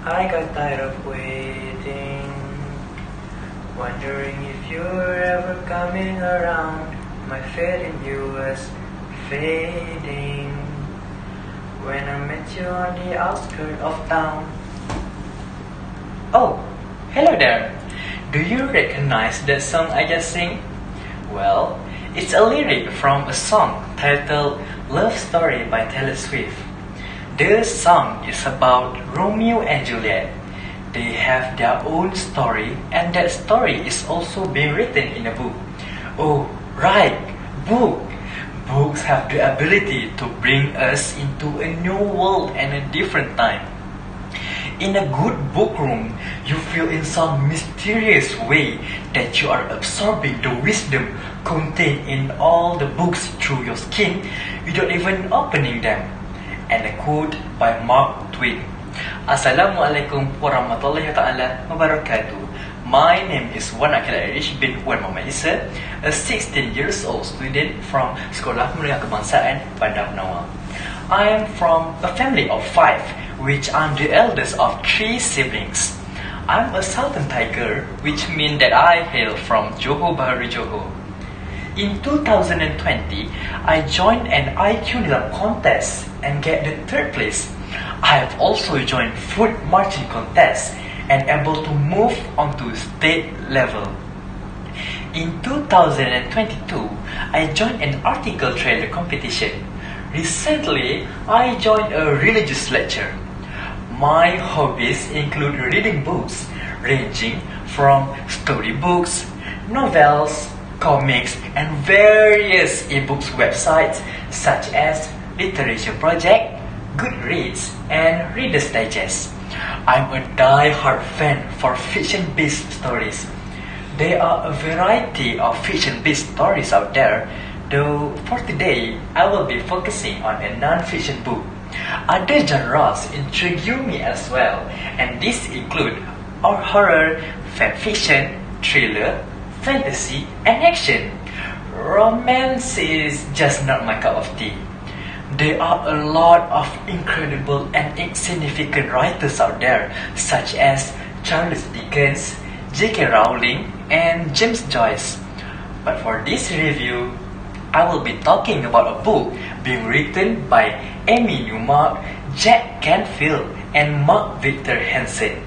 I got tired of waiting, wondering if you're ever coming around. My faith in you was fading when I met you on the outskirts of town. Oh, hello there. Do you recognize that song I just sang? Well, it's a lyric from a song titled Love Story by Taylor Swift. The song is about Romeo and Juliet. They have their own story, and that story is also being written in a book. Oh, right, book! Books have the ability to bring us into a new world and a different time. In a good book room, you feel in some mysterious way that you are absorbing the wisdom contained in all the books through your skin without even opening them. And a quote by Mark Twain. Assalamualaikum warahmatullahi ta'ala wabarakatuh. My name is Wan Aqil bin Wan Mohd Esa, a 16 years old student from Sekolah Menengah Kebangsaan Bandar Penawar. I am from a family of 5, which I'm the eldest of 3 siblings. I'm a Southern Tiger, which means that I hail from Johor Bahru Johor. In 2020, I joined an IQ NILAM contest and get the 3rd place. I have also joined foot marching contest and able to move on to state level. In 2022, I joined an article trailer competition. Recently, I joined a religious lecture. My hobbies include reading books ranging from storybooks, novels, comics, and various ebooks websites such as Literature Project, Goodreads, and Reader's Digest. I'm a die-hard fan for fiction-based stories. There are a variety of fiction-based stories out there, though for today, I will be focusing on a non-fiction book. Other genres intrigue me as well, and these include horror, fan fiction, thriller, fantasy, and action. Romance is just not my cup of tea. There are a lot of incredible and insignificant writers out there, such as Charles Dickens, J.K. Rowling, and James Joyce. But for this review, I will be talking about a book being written by Amy Newmark, Jack Canfield, and Mark Victor Hansen.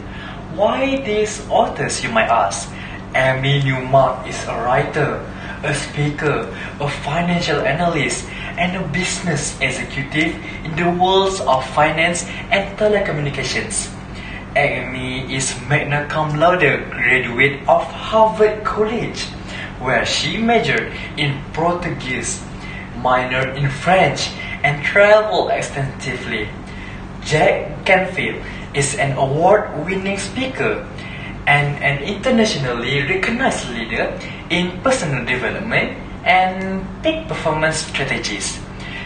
Why these authors, you might ask? Amy Newmark is a writer, a speaker, a financial analyst, and a business executive in the worlds of finance and telecommunications. Amy is magna cum laude graduate of Harvard College, where she majored in Portuguese, minored in French, and traveled extensively. Jack Canfield is an award-winning speaker and an internationally recognized leader in personal development and peak performance strategies.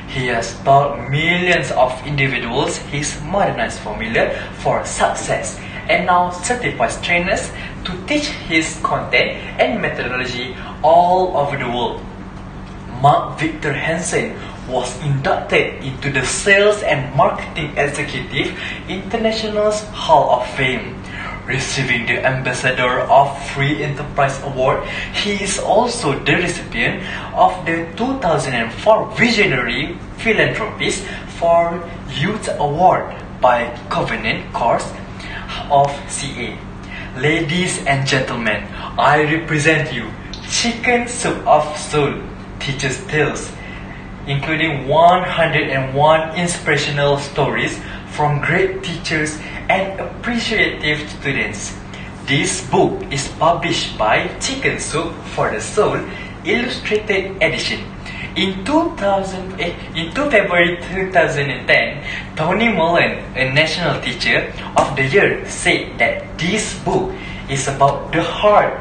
He has taught millions of individuals his modernized formula for success and now certifies trainers to teach his content and methodology all over the world. Mark Victor Hansen was inducted into the Sales and Marketing Executive International's Hall of Fame. Receiving the Ambassador of Free Enterprise Award, he is also the recipient of the 2004 Visionary Philanthropist for Youth Award by Covenant Course of CA. Ladies and gentlemen, I represent you, Chicken Soup of Soul teaches tales, including 101 inspirational stories from great teachers and appreciative students. This book is published by Chicken Soup for the Soul Illustrated Edition. In February 2010, Tony Mullen, a National Teacher of the Year, said that this book is about the heart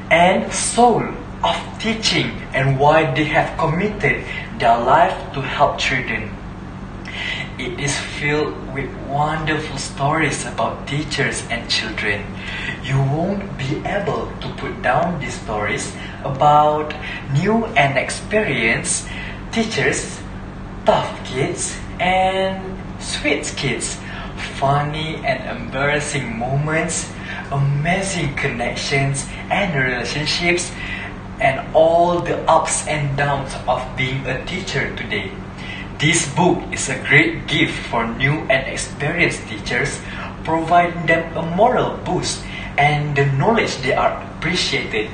and soul of teaching and why they have committed their life to help children. It is filled with wonderful stories about teachers and children. You won't be able to put down these stories about new and experienced teachers, tough kids, and sweet kids funny and embarrassing moments, amazing connections and relationships, and all the ups and downs of being a teacher today. This book is a great gift for new and experienced teachers, providing them a moral boost and the knowledge they are appreciated.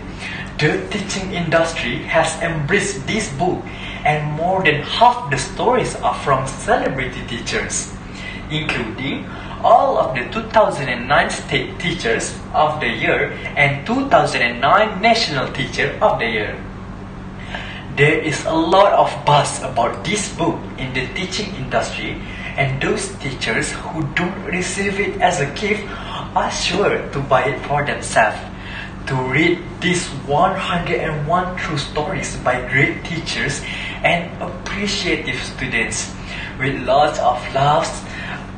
The teaching industry has embraced this book, and more than half the stories are from celebrity teachers, including all of the 2009 State Teachers of the Year and 2009 National Teacher of the Year. There is a lot of buzz about this book in the teaching industry, and those teachers who don't receive it as a gift are sure to buy it for themselves. To read these 101 true stories by great teachers and appreciative students, with lots of laughs,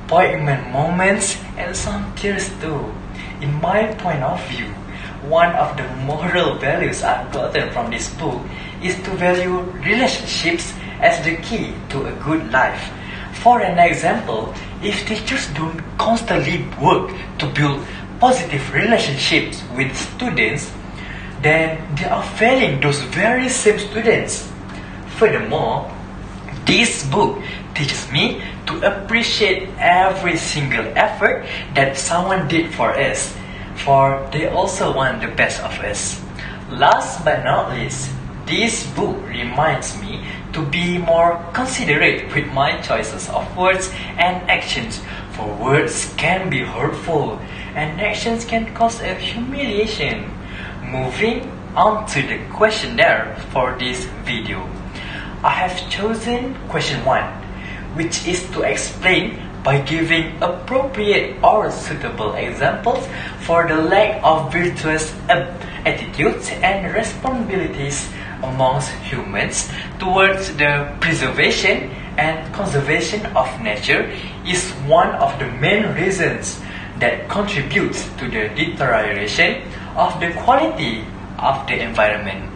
poignant moments, and some tears too. In my point of view, one of the moral values I've gotten from this book is to value relationships as the key to a good life. For an example, if teachers don't constantly work to build positive relationships with students, then they are failing those very same students. Furthermore, this book teaches me to appreciate every single effort that someone did for us, for they also want the best of us. Last but not least, this book reminds me to be more considerate with my choices of words and actions, for words can be hurtful and actions can cause a humiliation. Moving on to the questionnaire for this video, I have chosen question 1, which is to explain by giving appropriate or suitable examples for the lack of virtuous attitudes and responsibilities amongst humans towards the preservation and conservation of nature is one of the main reasons that contributes to the deterioration of the quality of the environment.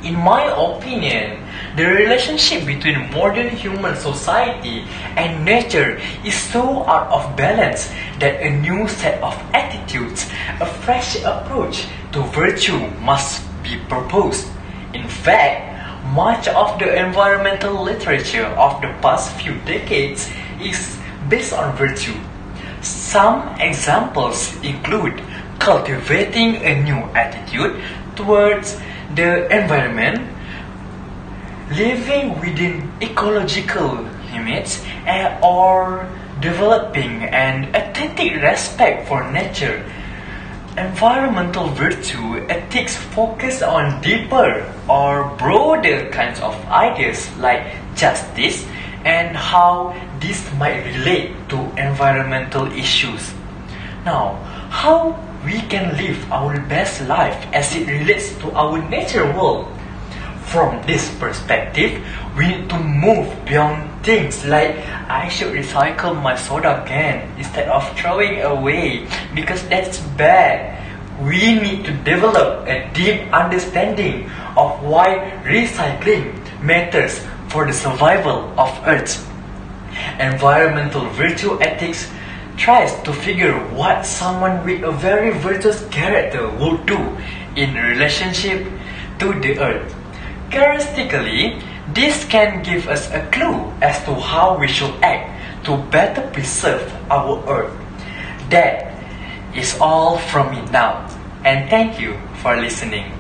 In my opinion, the relationship between modern human society and nature is so out of balance that a new set of attitudes, a fresh approach to virtue must be proposed. In fact, much of the environmental literature of the past few decades is based on virtue. Some examples include cultivating a new attitude towards the environment, living within ecological limits, or developing an authentic respect for nature. Environmental virtue ethics focus on deeper or broader kinds of ideas like justice and how this might relate to environmental issues. Now, how we can live our best life as it relates to our nature world? From this perspective, we need to move beyond things like I should recycle my soda can instead of throwing away because that's bad. We need to develop a deep understanding of why recycling matters for the survival of Earth. Environmental virtue ethics tries to figure what someone with a very virtuous character would do in relationship to the Earth. Characteristically, this can give us a clue as to how we should act to better preserve our Earth. That is all from me now, and thank you for listening.